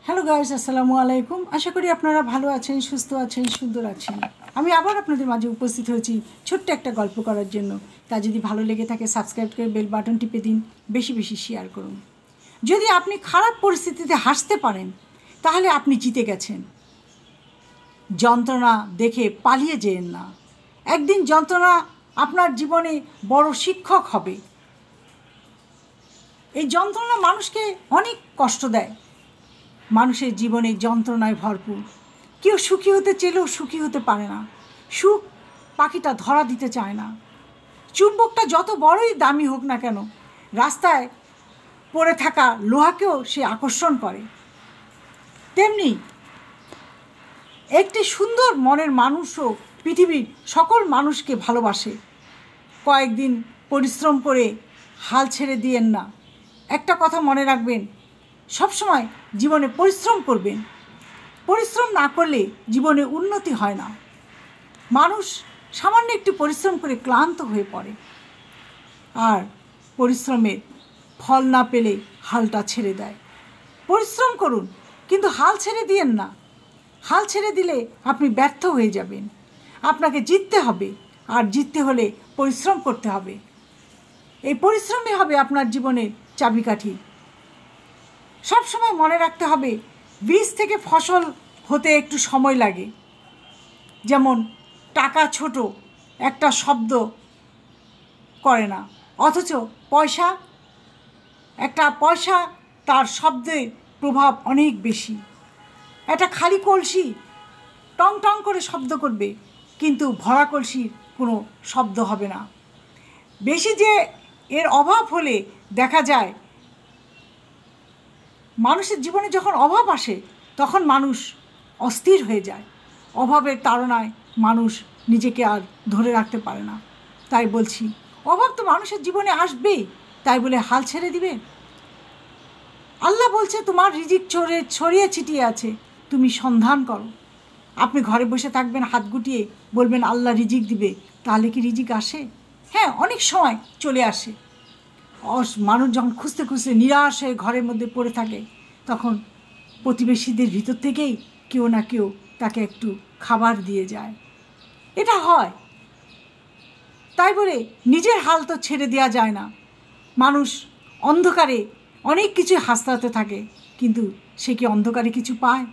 Hello guys, আসসালামু আলাইকুম। আশা করি আপনারা ভালো আছেন, সুস্থ আছেন, সুন্দর আছেন। আমি আবার আপনাদের মাঝে উপস্থিত হয়েছি ছোট্ট একটা গল্প করার জন্য। তা যদি ভালো লেগে থাকে সাবস্ক্রাইব করে বেল বাটন টিপে দিন, বেশি বেশি শেয়ার করুন। যদি আপনি খারাপ পরিস্থিতিতে হাসতে পারেন তাহলে আপনি জিতে গেছেন। যন্ত্রণা দেখে পালিয়ে যেয়েন না। একদিন যন্ত্রণা আপনার জীবনে বড় শিক্ষক হবে। এই যন্ত্রণা মানুষকে অনেক কষ্ট দেয়। মানুষের জীবনে যন্ত্রণায় ভরপুর। কেউ সুখী হতে চেলেও সুখী হতে পারে না। সুখ পাখিটা ধরা দিতে চায় না। চুম্বকটা যত বড়ই দামি হোক না কেন, রাস্তায় পড়ে থাকা লোহাকেও সে আকর্ষণ করে। তেমনি একটি সুন্দর মনের মানুষও পৃথিবীর সকল মানুষকে ভালোবাসে। কয়েকদিন পরিশ্রম করে হাল ছেড়ে দিয়েন না। একটা কথা মনে রাখবেন, সবসময় জীবনে পরিশ্রম করবেন। পরিশ্রম না করলে জীবনে উন্নতি হয় না। মানুষ সামান্য একটু পরিশ্রম করে ক্লান্ত হয়ে পড়ে, আর পরিশ্রমের ফল না পেলে হালটা ছেড়ে দেয়। পরিশ্রম করুন, কিন্তু হাল ছেড়ে দিয়েন না। হাল ছেড়ে দিলে আপনি ব্যর্থ হয়ে যাবেন। আপনাকে জিততে হবে, আর জিততে হলে পরিশ্রম করতে হবে। এই পরিশ্রমই হবে আপনার জীবনের চাবিকাঠি। সবসময় মনে রাখতে হবে, বীজ থেকে ফসল হতে একটু সময় লাগে। যেমন টাকা ছোট একটা শব্দ করে না, অথচ পয়সা তার শব্দের প্রভাব অনেক বেশি। একটা খালি কলসি টং টং করে শব্দ করবে, কিন্তু ভরা কলসির কোনো শব্দ হবে না। বেশি যে এর অভাব হলে দেখা যায়, মানুষের জীবনে যখন অভাব আসে তখন মানুষ অস্থির হয়ে যায়। অভাবের তাড়নায় মানুষ নিজেকে আর ধরে রাখতে পারে না। তাই বলছি, অভাব তো মানুষের জীবনে আসবেই, তাই বলে হাল ছেড়ে দিবে? আল্লাহ বলছে, তোমার রিজিক ছড়িয়ে ছিটিয়ে আছে, তুমি সন্ধান করো। আপনি ঘরে বসে থাকবেন হাত গুটিয়ে, বলবেন আল্লাহ রিজিক দিবে, তাহলে কি রিজিক আসে? হ্যাঁ, অনেক সময় চলে আসে। মানুষ যখন খুঁজতে খুঁজতে নিরাশ হয়ে ঘরের মধ্যে পড়ে থাকে, তখন প্রতিবেশীদের ভিতর থেকেই কেউ না কেউ তাকে একটু খাবার দিয়ে যায়। এটা হয়। তাই বলে নিজের হাল তো ছেড়ে দেওয়া যায় না। মানুষ অন্ধকারে অনেক কিছু হাসতে থাকে, কিন্তু সে কি অন্ধকারে কিছু পায়?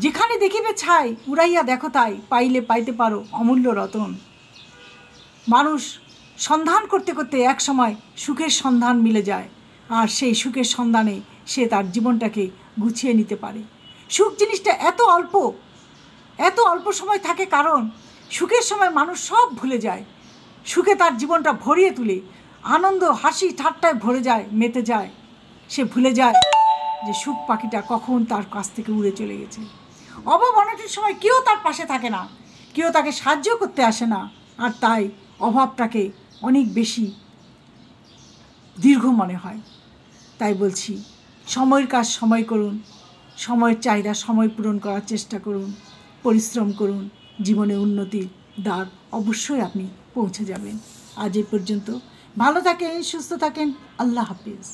যেখানে দেখিবে ছাই, উড়াইয়া দেখো তাই, পাইলে পাইতে পারো অমূল্য রতন। মানুষ সন্ধান করতে করতে এক সময় সুখের সন্ধান মিলে যায়, আর সেই সুখের সন্ধানে সে তার জীবনটাকে গুছিয়ে নিতে পারে। সুখ জিনিসটা এত অল্প সময় থাকে, কারণ সুখের সময় মানুষ সব ভুলে যায়। সুখে তার জীবনটা ভরিয়ে তুলে, আনন্দ হাসি ঠাট্টায় ভরে যায়, মেতে যায়। সে ভুলে যায় যে সুখ পাখিটা কখন তার কাছ থেকে উড়ে চলে গেছে। অভাব অনটনের সময় কেউ তার পাশে থাকে না, কেউ তাকে সাহায্য করতে আসে না, আর তাই অভাবটাকে অনেক বেশি দীর্ঘ মনে হয়। তাই বলছি, সময়ের কাজ সময় করুন, সময়ের চাহিদা সময় পূরণ করার চেষ্টা করুন, পরিশ্রম করুন। জীবনে উন্নতির দ্বার অবশ্যই আপনি পৌঁছে যাবেন। আজ এই পর্যন্ত। ভালো থাকেন, সুস্থ থাকেন। আল্লাহ হাফিজ।